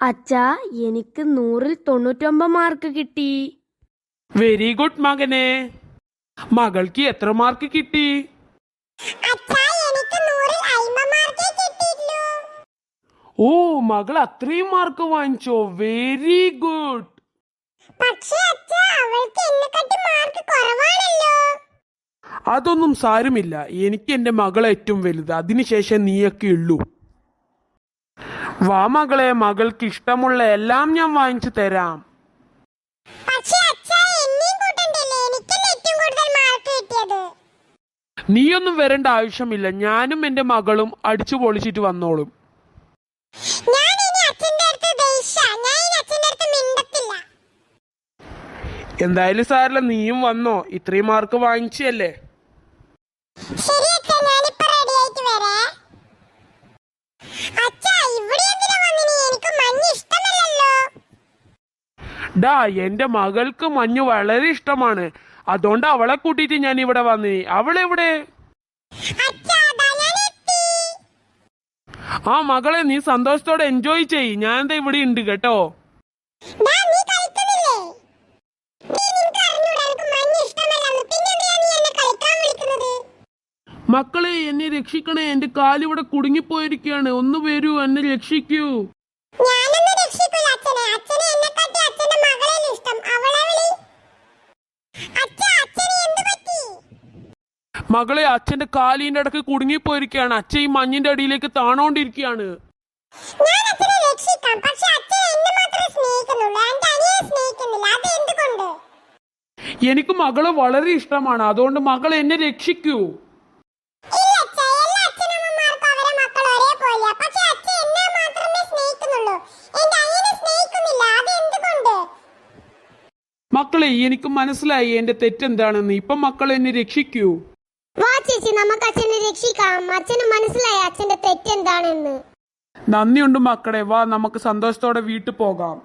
അച്ഛാ, എനിക്ക് 100-99 മാർക്ക് കിട്ടി. വെരി ഗുഡ് മകനെ. മകൾക്ക് എത്ര മാർക്ക് കിട്ടി? ഓ, മകൾ അത്രയും മാർക്ക് വാങ്ങിച്ചോ? Very good. അതൊന്നും സാരമില്ല, എനിക്ക് എന്റെ മകൾ ഏറ്റവും വലുത്, അതിനുശേഷം നീയൊക്കെ ഉള്ളൂ. വാ മകളെ, മകൾക്ക് ഇഷ്ടമുള്ള എല്ലാം ഞാൻ വാങ്ങിച്ചു തരാം. നീയൊന്നും വരേണ്ട ആവശ്യമില്ല, ഞാനും എന്റെ മകളും അടിച്ചു പൊളിച്ചിട്ട് വന്നോളും. എന്തായാലും സാരല്ല, നീയും വന്നോ, ഇത്രയും മാർക്ക് വാങ്ങിച്ചല്ലേ. ഡാ, എന്റെ മകൾക്ക് മഞ്ഞ് വളരെ ഇഷ്ടമാണ്, അതുകൊണ്ട് അവളെ കൂട്ടിട്ട് ഞാൻ ഇവിടെ വന്നേ. അവളെവിടെ? ആ മകളെ, നീ സന്തോഷത്തോടെ എൻജോയ് ചെയ്യ്, ഞാൻ എന്താ ഇവിടെ ഉണ്ട് കേട്ടോ. മക്കളെ, എന്നെ രക്ഷിക്കണേ, എന്റെ കാലിവിടെ കുടുങ്ങിപ്പോയിരിക്കുകയാണ്, ഒന്ന് വരൂ, എന്നെ രക്ഷിക്കൂ. മകളെ, അച്ഛന്റെ കാലിന്റെ ഇടക്ക് കുടുങ്ങിപ്പോയിരിക്കുകയാണ്, അച്ഛൻ ഈ മഞ്ഞിന്റെ അടിയിലേക്ക് താണോണ്ടിരിക്കുകയാണ്. എനിക്ക് മകളെ വളരെ ഇഷ്ടമാണ്, അതുകൊണ്ട് മകൾ എന്നെ രക്ഷിക്കൂ. മക്കളെ, എനിക്ക് മനസ്സിലായി എന്റെ തെറ്റെന്താണെന്ന്. ഇപ്പൊ മക്കൾ എന്നെ രക്ഷിക്കൂ. വാ ചേച്ചി, നമുക്ക് അച്ഛനെ രക്ഷിക്കാം. അച്ഛന് മനസ്സിലായി അച്ഛന്റെ തെറ്റെന്താണെന്ന്. നന്ദിയുണ്ട് മക്കളെ, വാ നമുക്ക് സന്തോഷത്തോടെ വീട്ടിൽ പോകാം.